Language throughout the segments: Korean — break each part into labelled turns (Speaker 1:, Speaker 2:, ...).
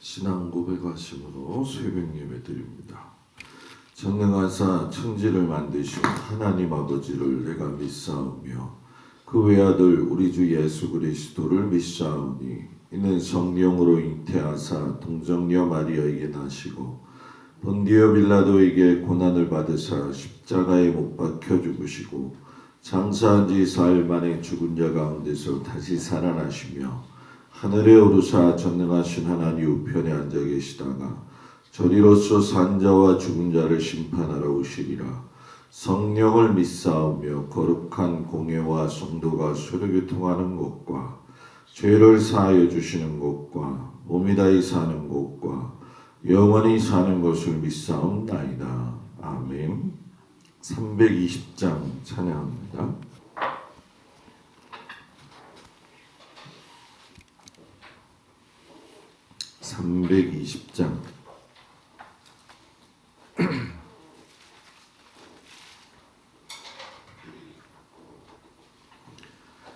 Speaker 1: 신앙 고백하심으로 새벽 예배 드립니다. 전능하사 천지를 만드신 하나님 아버지를 내가 믿사오며 그 외아들 우리 주 예수 그리스도를 믿사오니 이는 성령으로 잉태하사 동정녀 마리아에게 나시고 본디오 빌라도에게 고난을 받으사 십자가에 못 박혀 죽으시고 장사한 지 사흘 만에 죽은 자 가운데서 다시 살아나시며 하늘에 오르사 전능하신 하나님 우편에 앉아 계시다가 저리로서 산 자와 죽은 자를 심판하러 오시리라. 성령을 믿사오며 거룩한 공예와 성도가 서로 교통하는 것과 죄를 사하여 주시는 것과 몸이 다히 사는 것과 영원히 사는 것을 믿사옵나이다. 아멘. 320장 찬양합니다. (320장)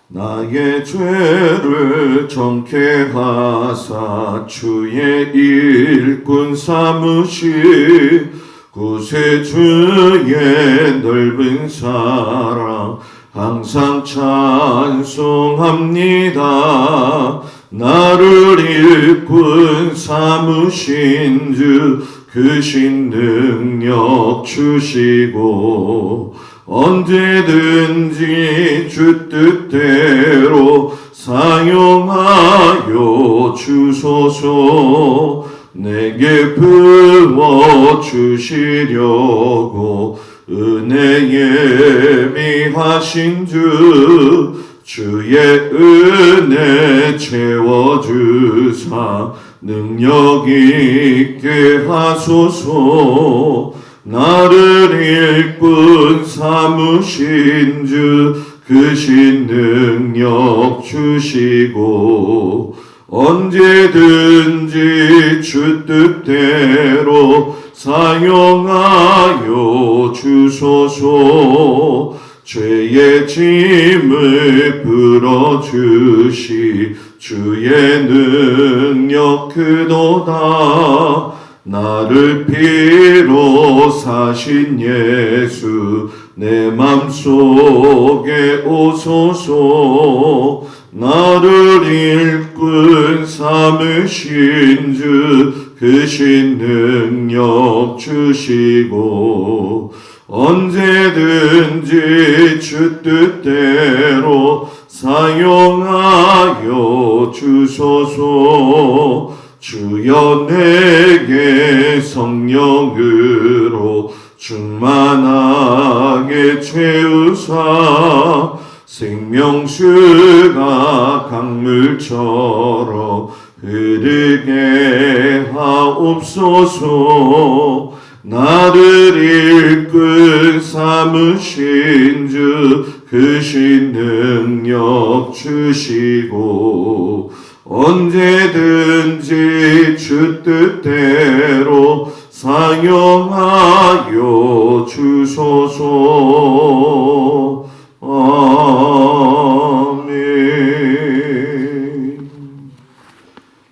Speaker 1: 나의 죄를 정케 하사 주의 일꾼 삼으시 구세주의 넓은 사랑 항상 찬송합니다. 나를 일꾼 삼으신 주 크신 능력 주시고 언제든지 주 뜻대로 사용하여 주소서. 내게 부어 주시려고 은혜에 미하신 주 주의 은혜 채워주사 능력 있게 하소서. 나를 일꾼 삼으신 주 크신 능력 주시고 언제든지 주 뜻대로 사용하여 주소서. 죄의 짐을 풀어주시 주의 능력 크도다. 나를 피로 사신 예수 내 맘속에 오소서. 나를 일꾼 삼으신 주 크신 능력 주시고 언제든지 주 뜻대로 사용하여 주소서. 주여 내게 성령으로 충만하게 채우사 생명수가 강물처럼 흐르게 하옵소서. 나를 일꾼 삼으신 주 크신 능력 주시고 언제든지 주 뜻대로 사용하여 주소서. 아멘.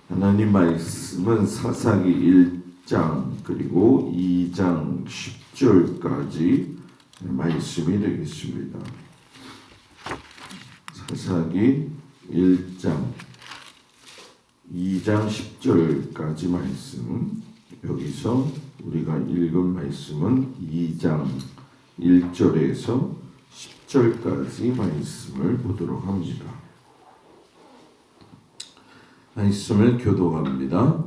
Speaker 1: 하나님 말씀은 사사기 1장 그리고 2장 10절까지 말씀이 되겠습니다. 사사기 1장 2장 10절까지 말씀, 여기서 우리가 읽은 말씀은 2장 1절에서 10절까지 말씀을 보도록 합니다. 말씀을 교독합니다.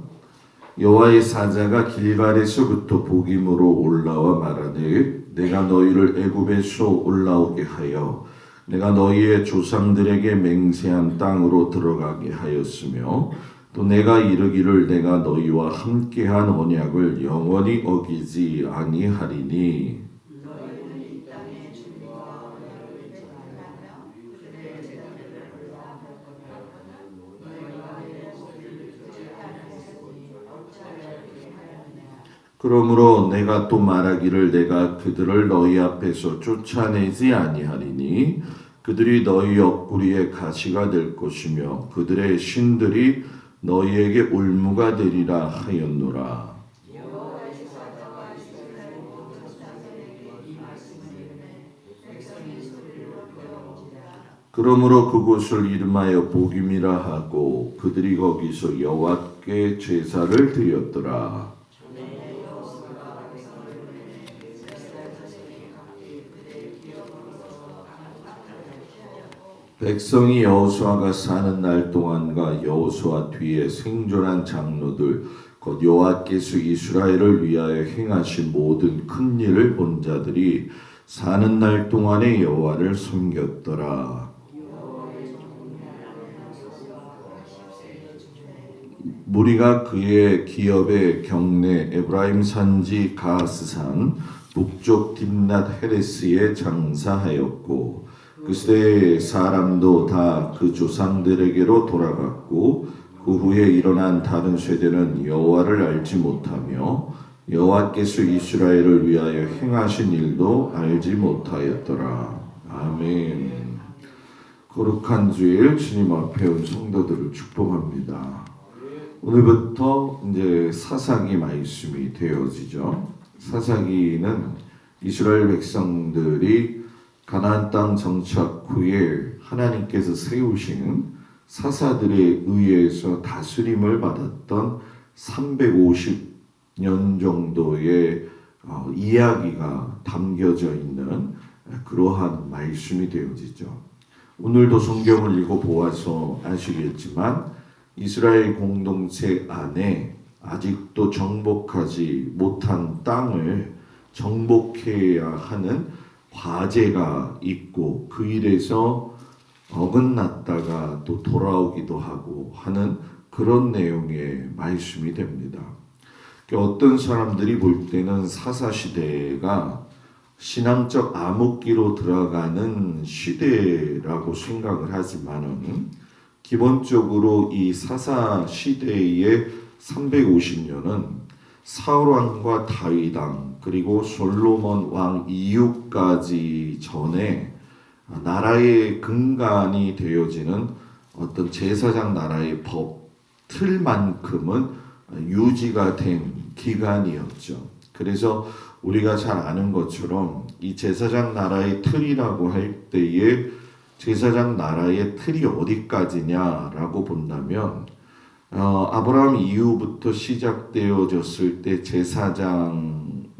Speaker 1: 여호와의 사자가 길갈에서부터 복임으로 올라와 말하되 내가 너희를 애굽에서 올라오게 하여 내가 너희의 조상들에게 맹세한 땅으로 들어가게 하였으며 또 내가 이르기를 내가 너희와 함께한 언약을 영원히 어기지 아니하리니 그러므로 내가 또 말하기를 내가 그들을 너희 앞에서 쫓아내지 아니하리니 그들이 너희 옆구리에 가시가 될 것이며 그들의 신들이 너희에게 올무가 되리라 하였노라. 그러므로 그곳을 이름하여 복임이라 하고 그들이 거기서 여호와께 제사를 드렸더라. 백성이 여호수아가 사는 날 동안과 여호수아 뒤에 생존한 장로들 곧 여호와께서 이스라엘을 위하여 행하신 모든 큰 일을 본 자들이 사는 날 동안에 여호와를 섬겼더라. 무리가 그의 기업의 경내 에브라임 산지 가스산 북쪽 딥낫 헤레스에 장사하였고 그 시대의 사람도 다 그 조상들에게로 돌아갔고 그 후에 일어난 다른 세대는 여호와를 알지 못하며 여호와께서 이스라엘을 위하여 행하신 일도 알지 못하였더라. 아멘. 거룩한 주일 주님 앞에 온 성도들을 축복합니다. 오늘부터 이제 사사기 말씀이 되어지죠. 사사기는 이스라엘 백성들이 가나안 땅 정착 후에 하나님께서 세우신 사사들에 의해서 다스림을 받았던 350년 정도의 이야기가 담겨져 있는 그러한 말씀이 되어지죠. 오늘도 성경을 읽어보아서 아시겠지만 이스라엘 공동체 안에 아직도 정복하지 못한 땅을 정복해야 하는 과제가 있고 그 일에서 어긋났다가 또 돌아오기도 하고 하는 그런 내용의 말씀이 됩니다. 어떤 사람들이 볼 때는 사사시대가 신앙적 암흑기로 들어가는 시대라고 생각을 하지만은 기본적으로 이 사사시대의 350년은 사울왕과 다윗왕 그리고 솔로몬 왕 이후까지 전에 나라의 근간이 되어지는 어떤 제사장 나라의 법 틀만큼은 유지가 된 기간이었죠. 그래서 우리가 잘 아는 것처럼 이 제사장 나라의 틀이라고 할 때에 제사장 나라의 틀이 어디까지냐라고 본다면 아브라함 이후부터 시작되어졌을 때 제사장으로서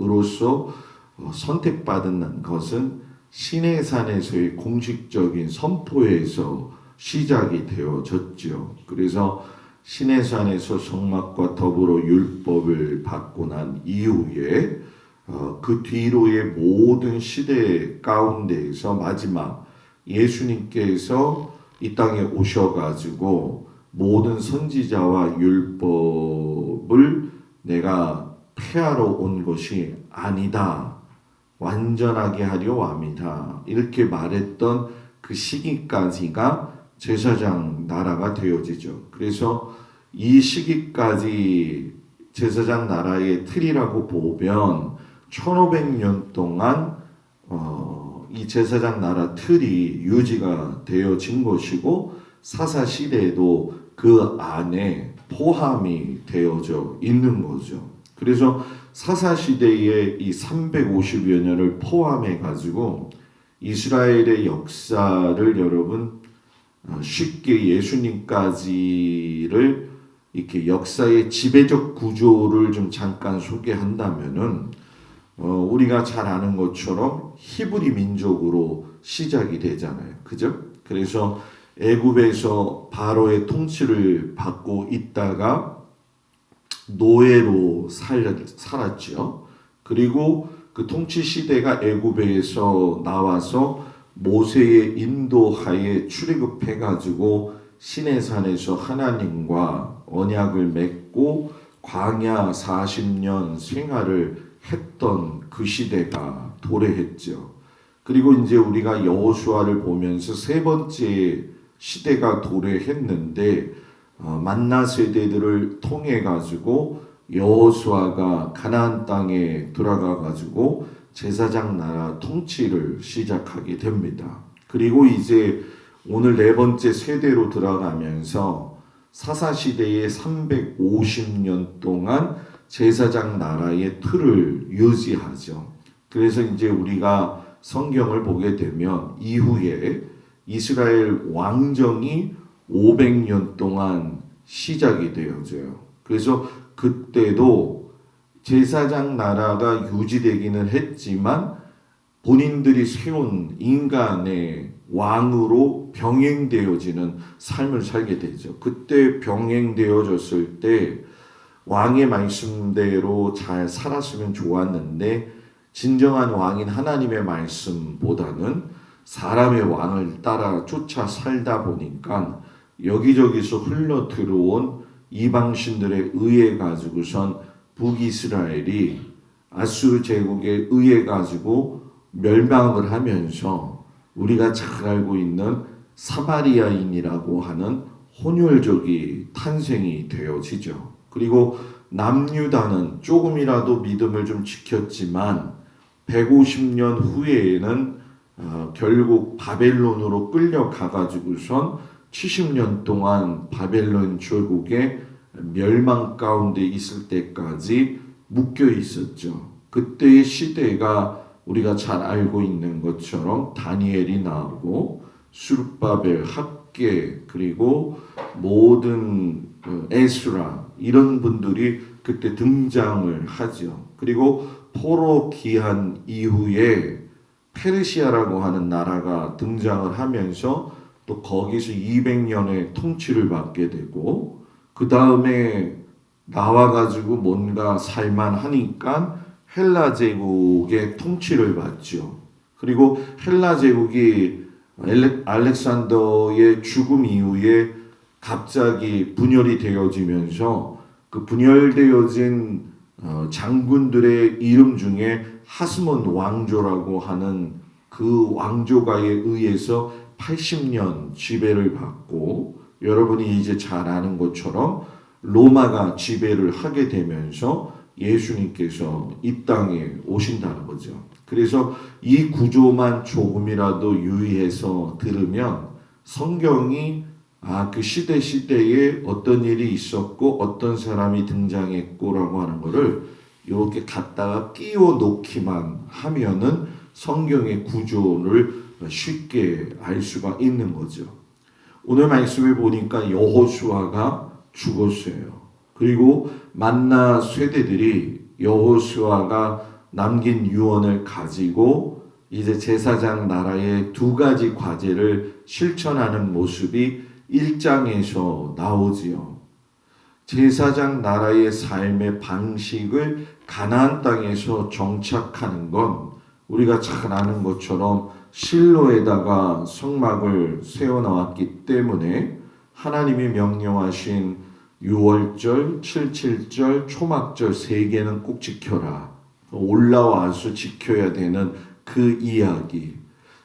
Speaker 1: 선택받은 것은 시내산에서의 공식적인 선포에서 시작이 되어졌죠. 그래서 시내산에서 성막과 더불어 율법을 받고 난 이후에 그 뒤로의 모든 시대 가운데에서 마지막 예수님께서 이 땅에 오셔가지고 모든 선지자와 율법을 내가 폐하러 온 것이 아니다. 완전하게 하려 옵니다. 이렇게 말했던 그 시기까지가 제사장 나라가 되어지죠. 그래서 이 시기까지 제사장 나라의 틀이라고 보면 1500년 동안 이 제사장 나라 틀이 유지가 되어진 것이고 사사시대에도 그 안에 포함이 되어져 있는 거죠. 그래서 사사시대의 이 350여 년을 포함해 가지고 이스라엘의 역사를 여러분 쉽게 예수님까지를 이렇게 역사의 지배적 구조를 좀 잠깐 소개한다면은 우리가 잘 아는 것처럼 히브리 민족으로 시작이 되잖아요. 그죠? 그래서 애굽에서 바로의 통치를 받고 있다가 노예로 살았죠. 그리고 그 통치 시대가 애굽에서 나와서 모세의 인도하에 출애굽해 가지고 시내산에서 하나님과 언약을 맺고 광야 40년 생활을 했던 그 시대가 도래했죠. 그리고 이제 우리가 여호수아를 보면서 세 번째 시대가 도래했는데 만나 세대들을 통해 가지고 여호수아가 가나안 땅에 들어가 가지고 제사장 나라 통치를 시작하게 됩니다. 그리고 이제 오늘 네 번째 세대로 들어가면서 사사시대에 350년 동안 제사장 나라의 틀을 유지하죠. 그래서 이제 우리가 성경을 보게 되면 이후에 이스라엘 왕정이 500년 동안 시작이 되어져요. 그래서 그때도 제사장 나라가 유지되기는 했지만 본인들이 세운 인간의 왕으로 병행되어지는 삶을 살게 되죠. 그때 병행되어졌을 때 왕의 말씀대로 잘 살았으면 좋았는데 진정한 왕인 하나님의 말씀보다는 사람의 왕을 따라 쫓아 살다 보니까 여기저기서 흘러 들어온 이방신들에 의해 가지고선 북이스라엘이 아수르 제국에 의해 가지고 멸망을 하면서 우리가 잘 알고 있는 사마리아인이라고 하는 혼혈족이 탄생이 되어지죠. 그리고 남유다는 조금이라도 믿음을 좀 지켰지만 150년 후에는 결국 바벨론으로 끌려가 가지고선 70년 동안 바벨론 제국의 멸망 가운데 있을 때까지 묶여 있었죠. 그때의 시대가 우리가 잘 알고 있는 것처럼 다니엘이 나오고 수르바벨, 학개 그리고 모든 에스라 이런 분들이 그때 등장을 하죠. 그리고 포로 기한 이후에 페르시아라고 하는 나라가 등장을 하면서 또 거기서 200년의 통치를 받게 되고 그 다음에 나와가지고 뭔가 살만하니까 헬라 제국의 통치를 받죠. 그리고 헬라 제국이 알렉산더의 죽음 이후에 갑자기 분열이 되어지면서 그 분열되어진 장군들의 이름 중에 하스몬 왕조라고 하는 그 왕조가에 의해서 80년 지배를 받고 여러분이 이제 잘 아는 것처럼 로마가 지배를 하게 되면서 예수님께서 이 땅에 오신다는 거죠. 그래서 이 구조만 조금이라도 유의해서 들으면 성경이 그 시대에 어떤 일이 있었고 어떤 사람이 등장했고라고 하는 거를 이렇게 갖다가 끼워 놓기만 하면은 성경의 구조를 쉽게 알 수가 있는 거죠. 오늘 말씀을 보니까 여호수아가 죽었어요. 그리고 만나 세대들이 여호수아가 남긴 유언을 가지고 이제 제사장 나라의 두 가지 과제를 실천하는 모습이 1장에서 나오지요. 제사장 나라의 삶의 방식을 가나안 땅에서 정착하는 건 우리가 잘 아는 것처럼 실로에다가 성막을 세워놓았기 때문에 하나님이 명령하신 6월절, 77절, 초막절 3개는 꼭 지켜라. 올라와서 지켜야 되는 그 이야기.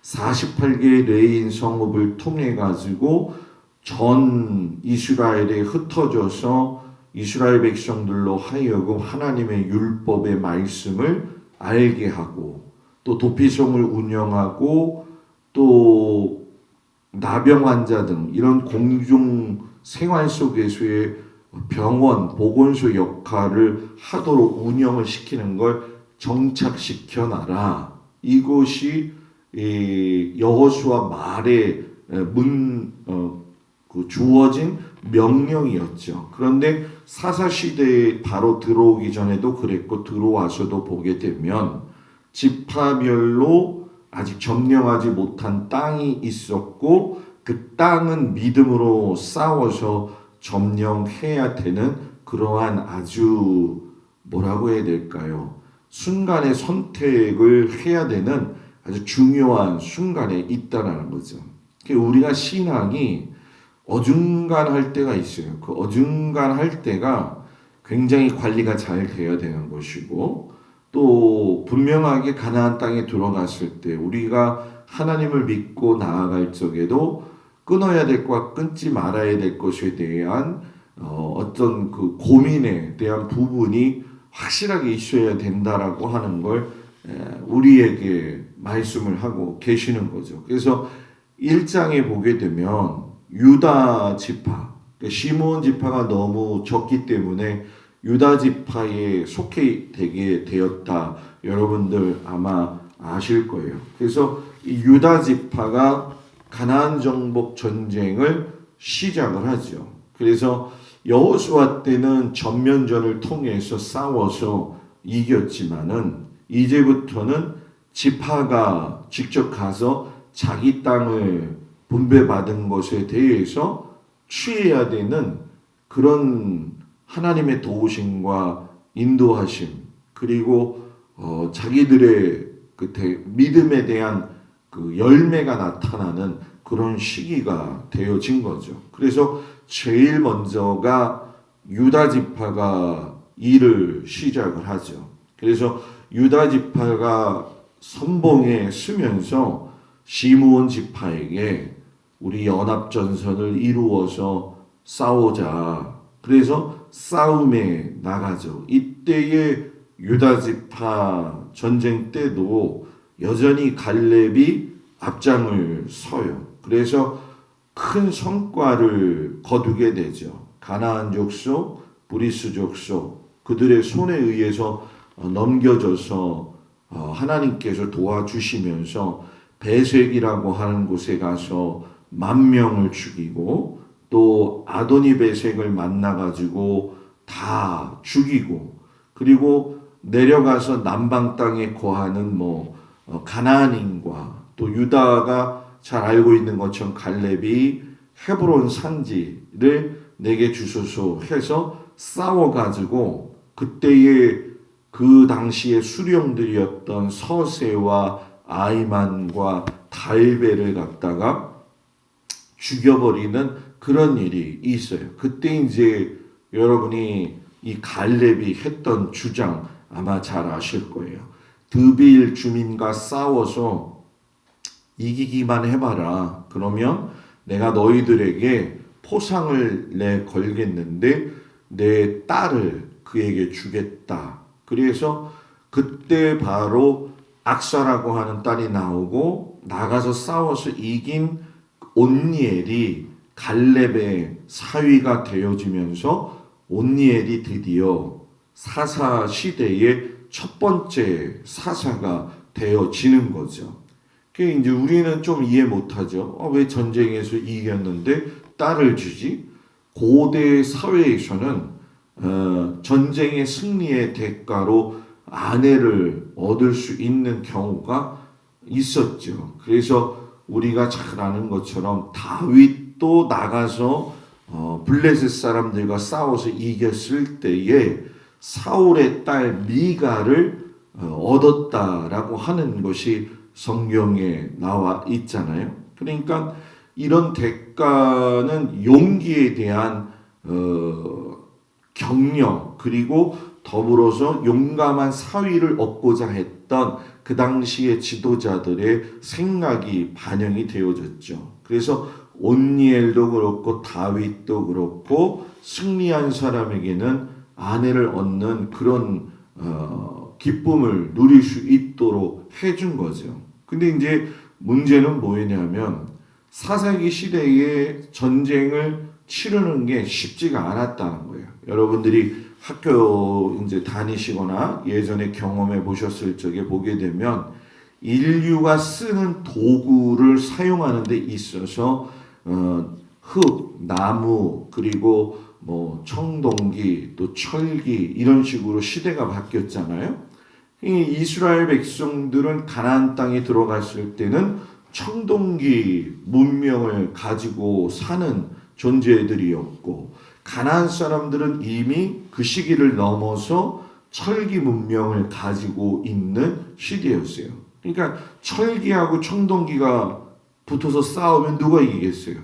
Speaker 1: 48개의 레인 성읍을 통해 가지고 전 이스라엘에 흩어져서 이스라엘 백성들로 하여금 하나님의 율법의 말씀을 알게 하고 또 도피성을 운영하고 또 나병 환자 등 이런 공중 생활 속에서의 병원, 보건소 역할을 하도록 운영을 시키는 걸 정착시켜 놔라. 이것이 여호수아 말에 주어진 명령이었죠. 그런데 사사 시대에 바로 들어오기 전에도 그랬고 들어와서도 보게 되면 지파별로 아직 점령하지 못한 땅이 있었고 그 땅은 믿음으로 싸워서 점령해야 되는 그러한 아주 뭐라고 해야 될까요? 순간의 선택을 해야 되는 아주 중요한 순간에 있다라는 거죠. 우리가 신앙이 어중간할 때가 있어요. 그 어중간할 때가 굉장히 관리가 잘 돼야 되는 것이고 또 분명하게 가나안 땅에 들어갔을 때 우리가 하나님을 믿고 나아갈 적에도 끊어야 될 것과 끊지 말아야 될 것에 대한 어떤 그 고민에 대한 부분이 확실하게 있어야 된다라고 하는 걸 우리에게 말씀을 하고 계시는 거죠. 그래서 1장에 보게 되면 유다 지파 그러니까 시므온 지파가 너무 적기 때문에 유다 지파에 속해 되게 되었다. 여러분들 아마 아실 거예요. 그래서 이 유다 지파가 가나안 정복 전쟁을 시작을 하죠. 그래서 여호수아 때는 전면전을 통해서 싸워서 이겼지만은 이제부터는 지파가 직접 가서 자기 땅을 분배받은 것에 대해서 취해야 되는 그런 하나님의 도우심과 인도하심, 그리고 자기들의 믿음에 대한 그 열매가 나타나는 그런 시기가 되어진 거죠. 그래서 제일 먼저가 유다 지파가 일을 시작을 하죠. 그래서 유다 지파가 선봉에 서면서 시므온 지파에게 우리 연합전선을 이루어서 싸우자. 그래서 싸움에 나가죠. 이때의 유다 지파 전쟁 때도 여전히 갈렙이 앞장을 서요. 그래서 큰 성과를 거두게 되죠. 가나안 족속, 브리스 족속 그들의 손에 의해서 넘겨져서 하나님께서 도와주시면서 베색이라고 하는 곳에 가서 10,000명을 죽이고 또 아도니 베색을 만나가지고 다 죽이고 그리고 내려가서 남방 땅에 거하는 가나안인과 또 유다가 잘 알고 있는 것처럼 갈렙이 헤브론 산지를 내게 주소서 해서 싸워가지고 그때의 그 당시의 수령들이었던 서세와 아이만과 달베를 갖다가 죽여버리는 그런 일이 있어요. 그때 이제 여러분이 이 갈렙이 했던 주장 아마 잘 아실 거예요. 드빌 주민과 싸워서 이기기만 해봐라. 그러면 내가 너희들에게 포상을 걸겠는데 내 딸을 그에게 주겠다. 그래서 그때 바로 악사라고 하는 딸이 나오고 나가서 싸워서 이긴 온니엘이 갈렙의 사위가 되어지면서 온니엘이 드디어 사사 시대의 첫 번째 사사가 되어지는 거죠. 그게 이제 우리는 좀 이해 못하죠. 왜 전쟁에서 이겼는데 딸을 주지? 고대 사회에서는 전쟁의 승리의 대가로 아내를 얻을 수 있는 경우가 있었죠. 그래서 우리가 잘 아는 것처럼 다윗도 나가서 블레셋 사람들과 싸워서 이겼을 때에 사울의 딸 미가를 얻었다라고 하는 것이 성경에 나와 있잖아요. 그러니까 이런 대가는 용기에 대한 격려 그리고 더불어서 용감한 사위를 얻고자 했던 그 당시의 지도자들의 생각이 반영이 되어졌죠. 그래서 온니엘도 그렇고 다윗도 그렇고 승리한 사람에게는 아내를 얻는 그런 기쁨을 누릴 수 있도록 해준 거죠. 근데 이제 문제는 뭐냐면 사사기 시대에 전쟁을 치르는 게 쉽지가 않았다는 거예요. 여러분들이 학교 이제 다니시거나 예전에 경험해 보셨을 적에 보게 되면 인류가 쓰는 도구를 사용하는 데 있어서 흙, 나무 그리고 청동기 또 철기 이런 식으로 시대가 바뀌었잖아요. 이스라엘 백성들은 가나안 땅에 들어갔을 때는 청동기 문명을 가지고 사는 존재들이었고 가나안 사람들은 이미 그 시기를 넘어서 철기 문명을 가지고 있는 시대였어요. 그러니까 철기하고 청동기가 붙어서 싸우면 누가 이기겠어요?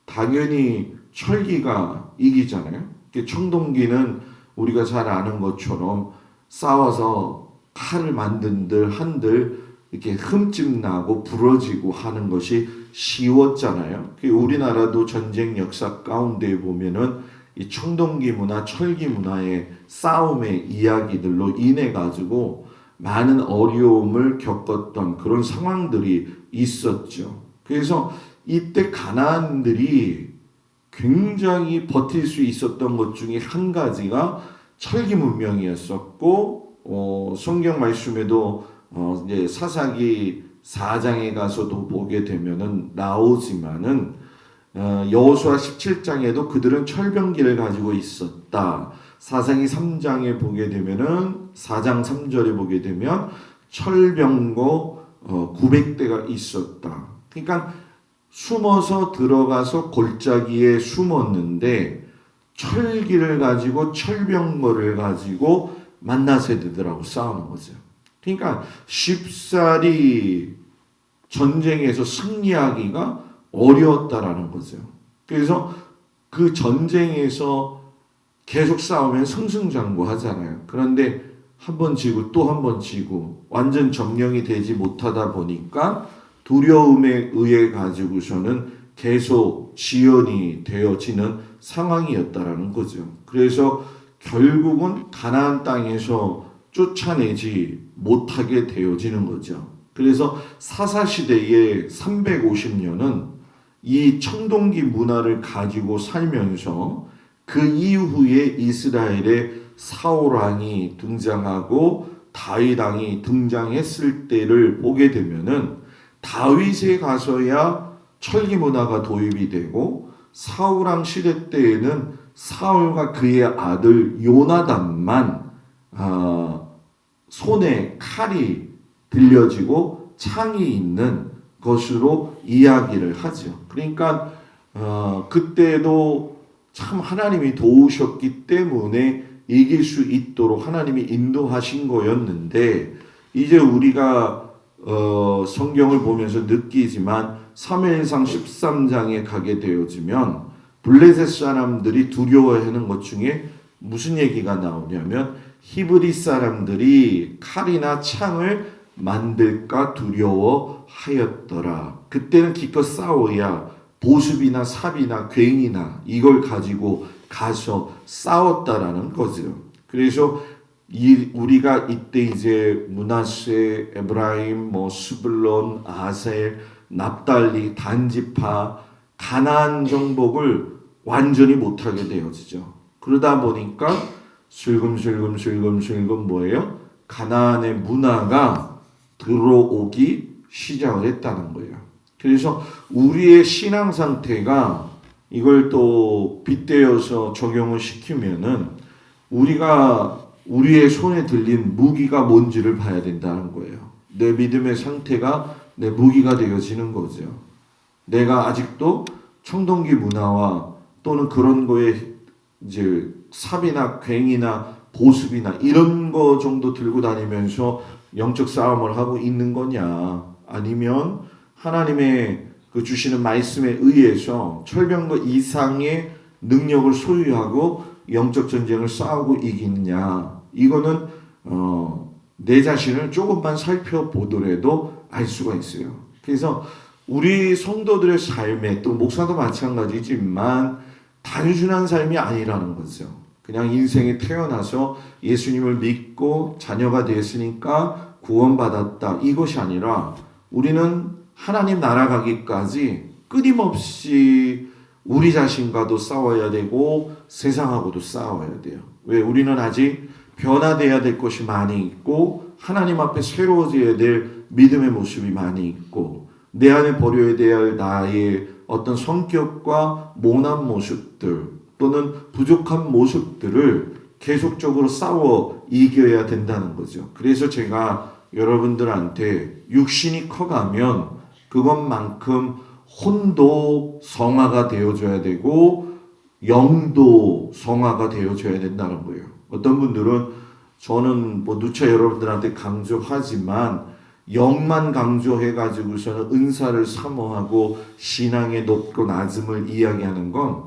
Speaker 1: 당연히 철기가 이기잖아요. 청동기는 우리가 잘 아는 것처럼 싸워서 칼을 만든들 한들 이렇게 흠집 나고 부러지고 하는 것이 쉬웠잖아요. 우리나라도 전쟁 역사 가운데 보면은 이 청동기 문화, 철기 문화의 싸움의 이야기들로 인해 가지고 많은 어려움을 겪었던 그런 상황들이 있었죠. 그래서 이때 가나안들이 굉장히 버틸 수 있었던 것 중에 한 가지가 철기 문명이었었고, 성경 말씀에도 이제 사사기 4장에 가서도 보게 되면은 나오지만은 여호수아 17장에도 그들은 철병기를 가지고 있었다. 사사기 3장에 보게 되면은 4장 3절에 보게 되면 철병거 900대가 있었다. 그러니까 숨어서 들어가서 골짜기에 숨었는데 철기를 가지고 철병거를 가지고 만나 세대들하고 싸우는 거죠. 그러니까 쉽사리 전쟁에서 승리하기가 어려웠다라는 거죠. 그래서 그 전쟁에서 계속 싸우면 승승장구하잖아요. 그런데 한 번 지고 또 한 번 지고 완전 점령이 되지 못하다 보니까 두려움에 의해 가지고서는 계속 지연이 되어지는 상황이었다라는 거죠. 그래서 결국은 가나안 땅에서 쫓아내지 못하게 되어지는 거죠. 그래서 사사시대의 350년은 이 청동기 문화를 가지고 살면서 그 이후에 이스라엘의 사울왕이 등장하고 다윗 왕이 등장했을 때를 보게 되면은 다윗에 가서야 철기 문화가 도입이 되고 사울왕 시대 때에는 사울과 그의 아들 요나단만 손에 칼이 들려지고 창이 있는 것으로 이야기를 하죠. 그러니까 그때도 참 하나님이 도우셨기 때문에 이길 수 있도록 하나님이 인도하신 거였는데 이제 우리가 성경을 보면서 느끼지만 사무엘상 13장에 가게 되어지면 블레셋 사람들이 두려워하는 것 중에 무슨 얘기가 나오냐면 히브리 사람들이 칼이나 창을 만들까 두려워하였더라. 그때는 기껏 싸워야 보습이나 삽이나 괭이나 이걸 가지고 가서 싸웠다라는 거죠. 그래서 우리가 이때 이제 므낫세, 에브라임, 스불론, 아셀, 납달리, 단지파, 가나안 정복을 완전히 못하게 되어지죠. 그러다 보니까 슬금슬금 뭐예요? 가나안의 문화가 들어오기 시작을 했다는 거예요. 그래서 우리의 신앙 상태가 이걸 또 빗대어서 적용을 시키면은 우리가 우리의 손에 들린 무기가 뭔지를 봐야 된다는 거예요. 내 믿음의 상태가 내 무기가 되어지는 거죠. 내가 아직도 청동기 문화와 또는 그런 거에 이제 삽이나 괭이나 보습이나 이런 거 정도 들고 다니면서 영적 싸움을 하고 있는 거냐, 아니면 하나님의 그 주시는 말씀에 의해서 철병거 이상의 능력을 소유하고 영적 전쟁을 싸우고 이기느냐, 이거는 내 자신을 조금만 살펴보더라도 알 수가 있어요. 그래서 우리 성도들의 삶에, 또 목사도 마찬가지지만 단순한 삶이 아니라는 거죠. 그냥 인생에 태어나서 예수님을 믿고 자녀가 됐으니까 구원받았다, 이것이 아니라 우리는 하나님 나라 가기까지 끊임없이 우리 자신과도 싸워야 되고 세상하고도 싸워야 돼요. 왜? 우리는 아직 변화돼야 될 것이 많이 있고 하나님 앞에 새로워져야 될 믿음의 모습이 많이 있고 내 안에 버려야 될 나의 어떤 성격과 모난 모습들 또는 부족한 모습들을 계속적으로 싸워 이겨야 된다는 거죠. 그래서 제가 여러분들한테 육신이 커가면 그것만큼 혼도 성화가 되어줘야 되고 영도 성화가 되어줘야 된다는 거예요. 어떤 분들은 저는 누차 여러분들한테 강조하지만 영만 강조해가지고서는 은사를 사모하고 신앙의 높고 낮음을 이야기하는 건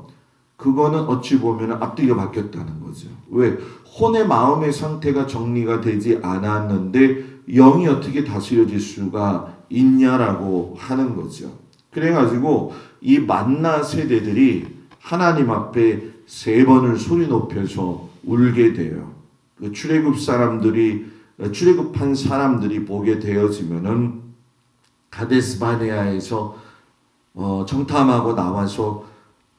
Speaker 1: 그거는 어찌 보면 앞뒤가 바뀌었다는 거죠. 왜? 혼의 마음의 상태가 정리가 되지 않았는데 영이 어떻게 다스려질 수가 있냐라고 하는 거죠. 그래가지고 이 만나 세대들이 하나님 앞에 3번을 소리 높여서 울게 돼요. 그 출애굽한 사람들이 보게 되어지면은 가데스 바네아에서 정탐하고 나와서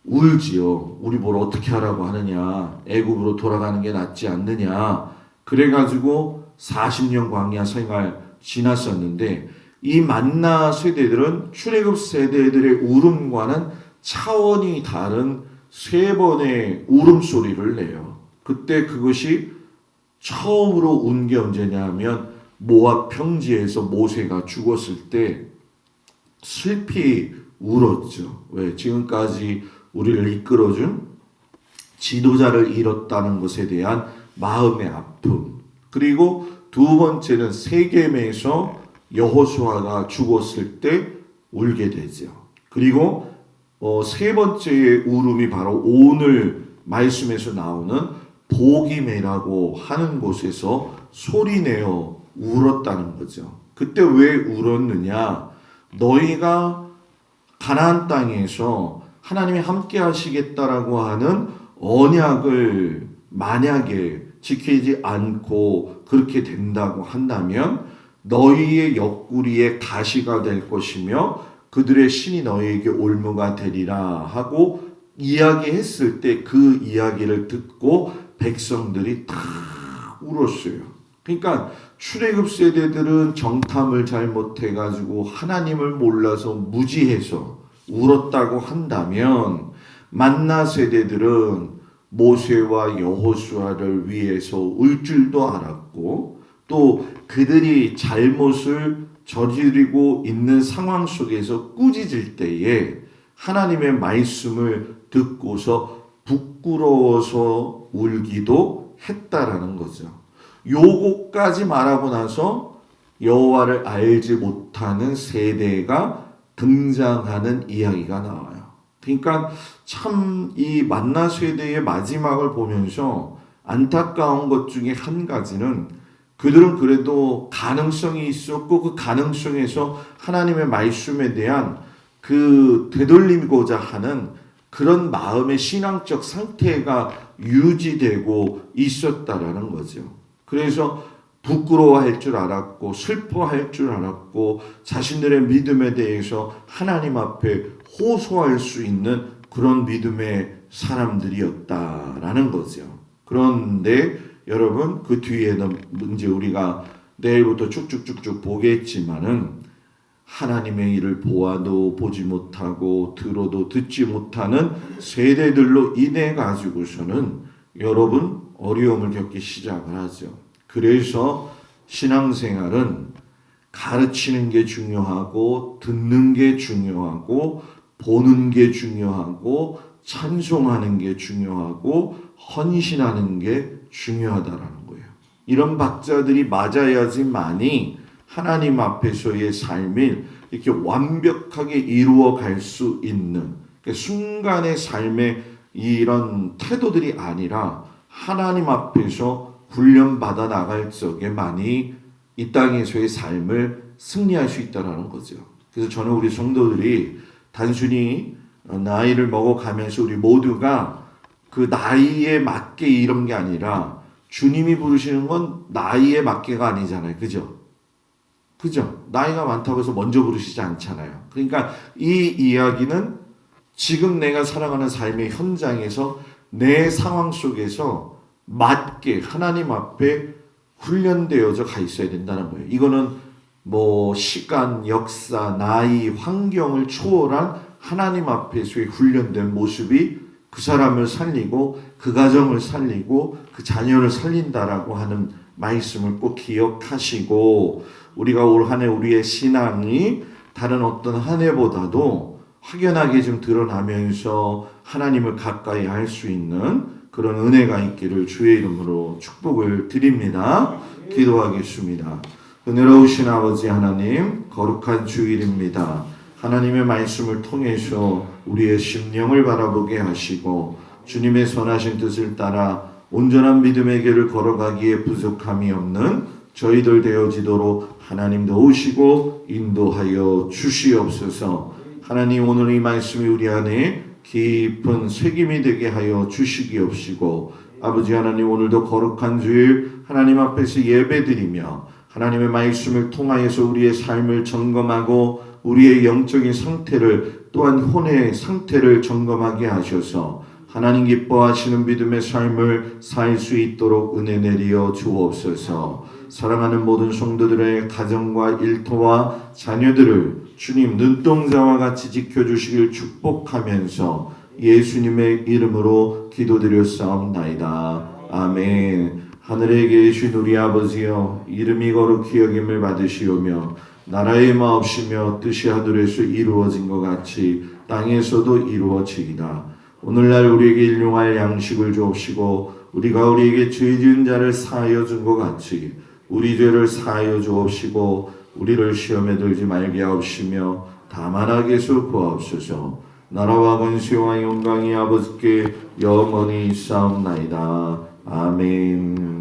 Speaker 1: 울지요. 우리 뭘 어떻게 하라고 하느냐. 애굽으로 돌아가는 게 낫지 않느냐. 그래가지고 40년 광야 생활 지났었는데 이 만나 세대들은 출애굽 세대들의 울음과는 차원이 다른 세 번의 울음소리를 내요. 그때 그것이 처음으로 운 게 언제냐면 모압 평지에서 모세가 죽었을 때 슬피 울었죠. 왜? 지금까지 우리를 이끌어준 지도자를 잃었다는 것에 대한 마음의 아픔. 그리고 두 번째는 세겜에서 여호수아가 죽었을 때 울게 되죠. 그리고 세 번째의 울음이 바로 오늘 말씀에서 나오는 보기메라고 하는 곳에서 소리내어 울었다는 거죠. 그때 왜 울었느냐? 너희가 가나안 땅에서 하나님이 함께 하시겠다라고 하는 언약을 만약에 지키지 않고 그렇게 된다고 한다면 너희의 옆구리에 가시가 될 것이며 그들의 신이 너희에게 올무가 되리라 하고 이야기했을 때 그 이야기를 듣고 백성들이 다 울었어요. 그러니까 출애굽 세대들은 정탐을 잘못해가지고 하나님을 몰라서 무지해서 울었다고 한다면 만나 세대들은 모세와 여호수아를 위해서 울 줄도 알았고 또 그들이 잘못을 저지르고 있는 상황 속에서 꾸짖을 때에 하나님의 말씀을 듣고서 부끄러워서 울기도 했다라는 거죠. 요거까지 말하고 나서 여호와를 알지 못하는 세대가 등장하는 이야기가 나와요. 그러니까 참 이 만나 세대의 마지막을 보면서 안타까운 것 중에 한 가지는 그들은 그래도 가능성이 있었고 그 가능성에서 하나님의 말씀에 대한 그 되돌리고자 하는 그런 마음의 신앙적 상태가 유지되고 있었다라는 거죠. 그래서 부끄러워할 줄 알았고 슬퍼할 줄 알았고 자신들의 믿음에 대해서 하나님 앞에 호소할 수 있는 그런 믿음의 사람들이었다라는 거죠. 그런데 여러분 그 뒤에는 이제 우리가 내일부터 쭉쭉쭉쭉 보겠지만은 하나님의 일을 보아도 보지 못하고 들어도 듣지 못하는 세대들로 인해 가지고서는 여러분 어려움을 겪기 시작을 하죠. 그래서 신앙생활은 가르치는 게 중요하고 듣는 게 중요하고 보는 게 중요하고 찬송하는 게 중요하고 헌신하는 게 중요하다라는 거예요. 이런 박자들이 맞아야지만이 하나님 앞에서의 삶을 이렇게 완벽하게 이루어 갈 수 있는 순간의 삶의 이런 태도들이 아니라 하나님 앞에서 훈련받아 나갈 적에만이 이 땅에서의 삶을 승리할 수 있다는 거죠. 그래서 저는 우리 성도들이 단순히 나이를 먹어가면서 우리 모두가 그 나이에 맞게 이런 게 아니라 주님이 부르시는 건 나이에 맞게가 아니잖아요. 그죠? 그죠? 나이가 많다고 해서 먼저 부르시지 않잖아요. 그러니까 이 이야기는 지금 내가 살아가는 삶의 현장에서 내 상황 속에서 맞게 하나님 앞에 훈련되어져 가 있어야 된다는 거예요. 이거는 뭐 시간, 역사, 나이, 환경을 초월한 하나님 앞에서의 훈련된 모습이 그 사람을 살리고 그 가정을 살리고 그 자녀를 살린다라고 하는 말씀을 꼭 기억하시고 우리가 올 한 해 우리의 신앙이 다른 어떤 한 해보다도 확연하게 좀 드러나면서 하나님을 가까이 할 수 있는 그런 은혜가 있기를 주의 이름으로 축복을 드립니다. 기도하겠습니다. 은혜로우신 아버지 하나님, 거룩한 주일입니다. 하나님의 말씀을 통해서 우리의 심령을 바라보게 하시고 주님의 선하신 뜻을 따라 온전한 믿음의 길을 걸어가기에 부족함이 없는 저희들 되어지도록 하나님 도우시고 인도하여 주시옵소서. 하나님 오늘 이 말씀이 우리 안에 깊은 새김이 되게 하여 주시기옵시고 아버지 하나님 오늘도 거룩한 주일 하나님 앞에서 예배드리며 하나님의 말씀을 통하여서 우리의 삶을 점검하고 우리의 영적인 상태를 또한 혼의 상태를 점검하게 하셔서 하나님 기뻐하시는 믿음의 삶을 살 수 있도록 은혜 내리어 주옵소서. 사랑하는 모든 성도들의 가정과 일터와 자녀들을 주님 눈동자와 같이 지켜주시길 축복하면서 예수님의 이름으로 기도드렸사옵나이다. 아멘. 하늘에 계신 우리 아버지여, 이름이 거룩히 여김을 받으시오며 나라의 마옵시며 뜻이 하늘에서 이루어진 것 같이 땅에서도 이루어지이다. 오늘날 우리에게 일용할 양식을 주옵시고 우리가 우리에게 죄 지은 자를 사하여 준 것 같이 우리 죄를 사하여 주옵시고 우리를 시험에 들지 말게 하옵시며 다만 악에서 구하옵소서. 나라와 권세와 영광이 아버지께 영원히 있사옵나이다. 아멘.